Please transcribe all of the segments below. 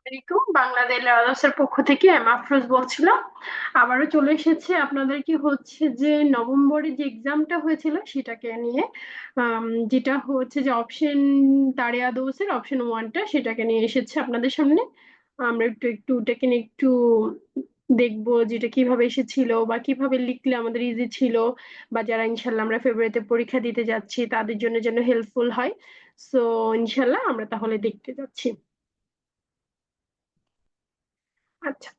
আলাইকুম, বাংলাদেশ এর পক্ষ থেকে আমি আফরোজ বলছিলাম। আবারও চলে এসেছে আপনাদের কি হচ্ছে যে নভেম্বরে যে এক্সামটা হয়েছিল সেটাকে নিয়ে। যেটা হচ্ছে যে অপশন তারিয়া দোসের অপশন ওয়ানটা সেটাকে নিয়ে এসেছে আপনাদের সামনে। আমরা একটু একটু ওটাকে নিয়ে একটু দেখবো যেটা কিভাবে এসেছিল বা কিভাবে লিখলে আমাদের ইজি ছিল, বা যারা ইনশাল্লাহ আমরা ফেব্রুয়ারিতে পরীক্ষা দিতে যাচ্ছি তাদের জন্য যেন হেল্পফুল হয়। সো ইনশাল্লাহ আমরা তাহলে দেখতে যাচ্ছি। আচ্ছা,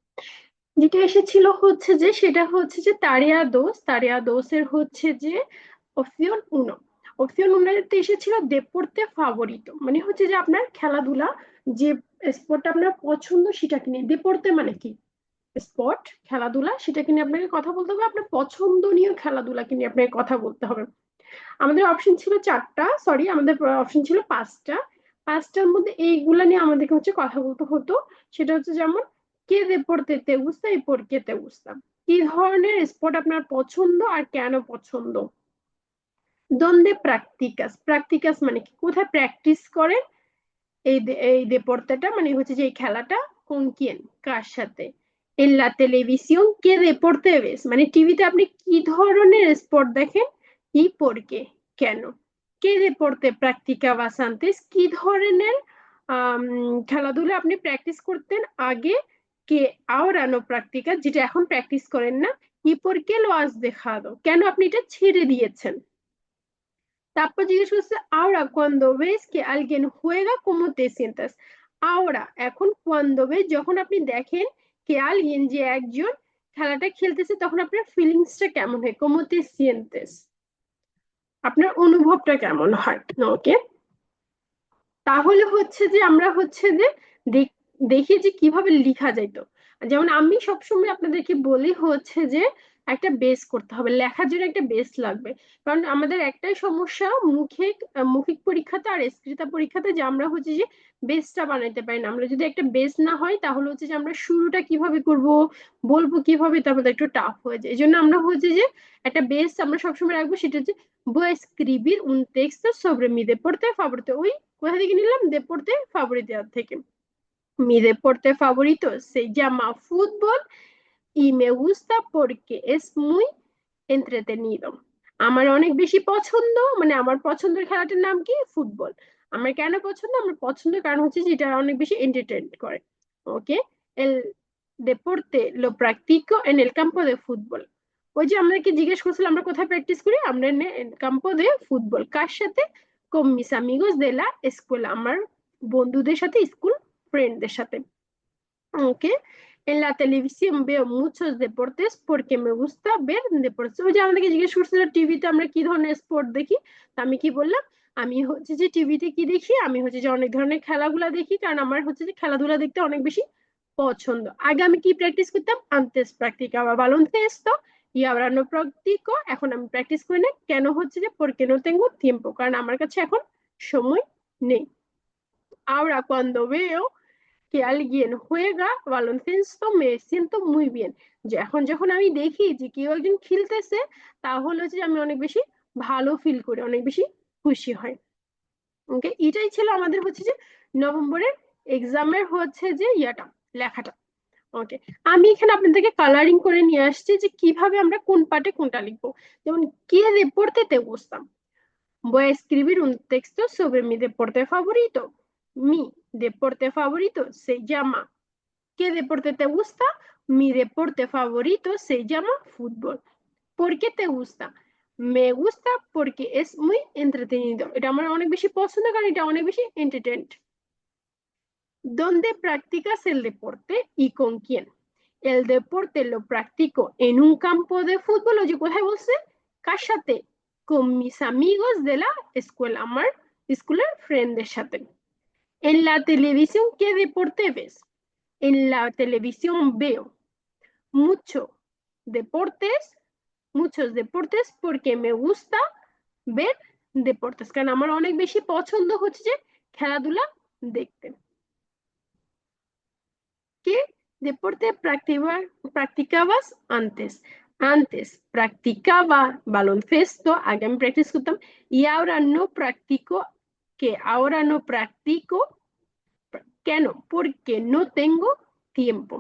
যেটা এসেছিল হচ্ছে যে সেটা হচ্ছে যে তারিয়া দোসের হচ্ছে যে অপশন উনো। অপশন উনোতে এসেছিল দেপোর্তে ফাভোরিতো, মানে হচ্ছে যে আপনার খেলাধুলা যে স্পোর্টটা আপনার পছন্দ সেটাকে নিয়ে। দেপোর্তে মানে কি? স্পোর্ট, খেলাধুলা, সেটাকে নিয়ে আপনাকে কথা বলতে হবে। আপনার পছন্দনীয় খেলাধুলাকে নিয়ে আপনাকে কথা bলতে হবে। আমাদের অপশন ছিল চারটা, সরি আমাদের অপশন ছিল পাঁচটা। পাঁচটার মধ্যে এইগুলা নিয়ে আমাদেরকে হচ্ছে কথা বলতে হতো। সেটা হচ্ছে যেমন কে দেপোর্তে তে গুস্তা y por qué te gusta, কি ধরনের স্পোর্ট আপনার পছন্দ আর কেন পছন্দ। দোনদে প্র্যাকটিকাস, প্র্যাকটিকাস মানে কি, কোথায় প্র্যাকটিস করেন এই দেপোর্তেটা, মানে হচ্ছে যে এই খেলাটা। কোন কিয়েন, কার সাথে। এন লা টেলিভিশন কে দেপোর্তে বেস, মানে টিভিতে আপনি কি ধরনের স্পোর্ট দেখেন। ই পড়কে, কেন। কে দেপোর্তে প্র্যাকটিকাবাস আনতেস, কি ধরনের খেলাধুলা আপনি প্র্যাকটিস করতেন আগে। কে আওরা নো প্র্যাকটিকা, যেটা এখন প্র্যাকটিস করেন না। ই por qué lo has dejado, কেন আপনি এটা ছেড়ে দিয়েছেন। তারপর জিজ্ঞেস করছে ahora cuando ves que alguien juega cómo te sientas. ahora এখন cuando ves, যখন আপনি দেখেন que alguien, যে একজন খেলাটা খেলতেছে, তখন আপনার ফিলিংসটা কেমন হয়। cómo te sientes, আপনার অনুভবটা কেমন হয়। ওকে, তাহলে হচ্ছে যে আমরা হচ্ছে যে দেখি যে কিভাবে লিখা যাইতো। যেমন আমি সবসময় আপনাদেরকে বলি হচ্ছে যে একটা বেস করতে হবে, লেখার জন্য একটা বেস লাগবে। কারণ আমাদের একটাই সমস্যা মৌখিক পরীক্ষাতে আর স্ক্রিতা পরীক্ষাতে, যে আমরা হচ্ছে যে বেসটা বানাইতে পারি না। আমরা যদি একটা বেস না হয় তাহলে হচ্ছে যে আমরা শুরুটা কিভাবে করব, বলবো কিভাবে, তারপরে একটু টাফ হয়ে যায়। এই জন্য আমরা হচ্ছে যে একটা বেস আমরা সবসময় রাখবো, সেটা হচ্ছে voy a escribir un texto sobre mi deporte favorito. ওই কোথা থেকে নিলাম, দেপোর্তে ফাভোরিতো থেকে। Mi deporte favorito se llama fútbol y me gusta porque es muy entretenido. আমার অনেক বেশি পছন্দ, মানে আমার পছন্দের খেলাটার নাম কি, ফুটবল। আমার কেন পছন্দ, আমার পছন্দের কারণ হচ্ছে যে এটা অনেক বেশি এন্টারটেইন করে। ওকে, el deporte lo practico en el campo de fútbol. ওই যে আমাদেরকে জিজ্ঞেস করছিল আমরা কোথায় প্র্যাকটিস করি, আমরা ক্যাম্পো দে ফুটবল। কার সাথে, con mis amigos de la escuela, আমার বন্ধুদের সাথে, স্কুল ফ্রেন্ডদের সাথে। ওকে, en la televisión veo muchos deportes porque me gusta ver deportes. ওই যে আমাদেরকে জিজ্ঞেস করছিল টিভিতে আমরা কি ধরনের স্পোর্ট দেখি, তা আমি কি বললাম, আমি হচ্ছে যে টিভিতে কি দেখি, আমি হচ্ছে যে অনেক ধরনের খেলাগুলা দেখি, কারণ আমার হচ্ছে যে খেলাধুলা দেখতে অনেক বেশি পছন্দ। আগে আমি কি প্র্যাকটিস করতাম, antes practicaba baloncesto y ahora no practico, এখন আমি প্র্যাকটিস করি না। কেন হচ্ছে যে porque no tengo tiempo, কারণ আমার কাছে এখন সময় নেই। ahora cuando veo que alguien juega baloncesto me siento muy bien, যে এখন যখন আমি দেখি যে কেউ একজন খেলতেছে, তাহলে হচ্ছে যে আমি অনেক বেশি ভালো ফিল করি, অনেক বেশি খুশি হয়। ওকে, এটাই ছিল আমাদের হচ্ছে যে নভেম্বরের এক্সামের হচ্ছে যে ইয়াটা, লেখাটা। ওকে, আমি এখানে আপনাদেরকে কালারিং করে নিয়ে আসছি যে কিভাবে আমরা কোন পার্টে কোনটা লিখবো। যেমন কে deporte te gusta, voy a escribir un texto sobre mi deporte favorito. Mi deporte favorito se llama. ¿Qué deporte te gusta? Mi deporte favorito se llama fútbol. ¿Por qué te gusta? Me gusta porque es muy entretenido. এটা আমার অনেক বেশি পছন্দ, কারণ এটা অনেক বেশি entertained. ¿Dónde practicas el deporte y con quién? El deporte lo practico en un campo de fútbol, o yo কোথায় বলছে, কার সাথে, con mis amigos de la escuela, আমার স্কুলের ফ্রেন্ডদের সাথে। En la televisión, ¿qué deporte ves? En la televisión veo mucho deportes, muchos deportes porque me gusta ver deportes, কারণ আমার অনেক বেশি পছন্দ হচ্ছে যে খেলাধুলা দেখতে। ¿Qué deporte practicabas antes? Antes practicaba baloncesto, aগে আমি প্র্যাকটিস করতাম, y ahora no practico, que ahora no practico কেন? porque no tengo tiempo.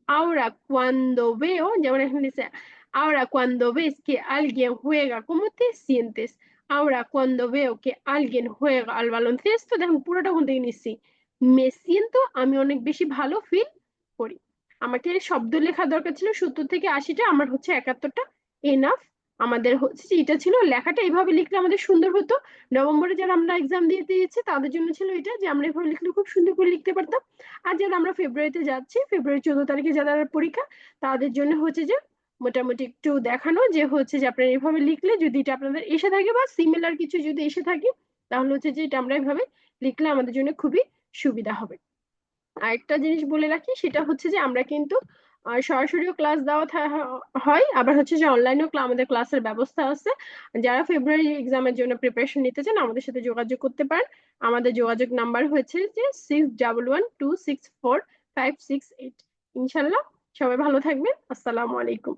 Ahora cuando veo, যেমন এখানে dice, ahora cuando ves que alguien juega, ¿cómo te sientes? Ahora cuando veo que alguien juega al baloncesto, দেখুন পুরোটা কোন থেকে নিচ্ছি, me siento, আমি অনেক বেশি ভালো ফিল করি। আমাকে শব্দ লেখা দরকার ছিল 70 থেকে 80টা, আমার হচ্ছে 71টা এনাফ। আমাদের হচ্ছে যে এটা ছিল, লেখাটা এইভাবে লিখলে আমাদের সুন্দর হতো। নভেম্বরে যারা আমরা এক্সাম দিয়ে দিয়েছি তাদের জন্য ছিল এটা, যে আমরা এভাবে লিখলে খুব সুন্দর করে লিখতে পারতাম। আর যারা আমরা ফেব্রুয়ারিতে যাচ্ছি, ফেব্রুয়ারি 14 তারিখে যাদের পরীক্ষা, তাদের জন্য হচ্ছে যে মোটামুটি একটু দেখানো যে হচ্ছে যে আপনারা এইভাবে লিখলে, যদি এটা আপনাদের এসে থাকে বা সিমিলার কিছু যদি এসে থাকে, তাহলে হচ্ছে যে এটা আমরা এইভাবে লিখলে আমাদের জন্য খুবই সুবিধা হবে। আরেকটা জিনিস বলে রাখি, সেটা হচ্ছে যে আমরা কিন্তু সরাসরিও ক্লাস দেওয়া হয়, আবার হচ্ছে যে অনলাইনেও আমাদের ক্লাসের ব্যবস্থা আছে। যারা ফেব্রুয়ারি এক্সামের জন্য প্রিপারেশন নিতে চান আমাদের সাথে যোগাযোগ করতে পারেন। আমাদের যোগাযোগ নাম্বার হচ্ছে যে 61126456 8। ইনশাল্লাহ সবাই ভালো থাকবেন। আসসালামু আলাইকুম।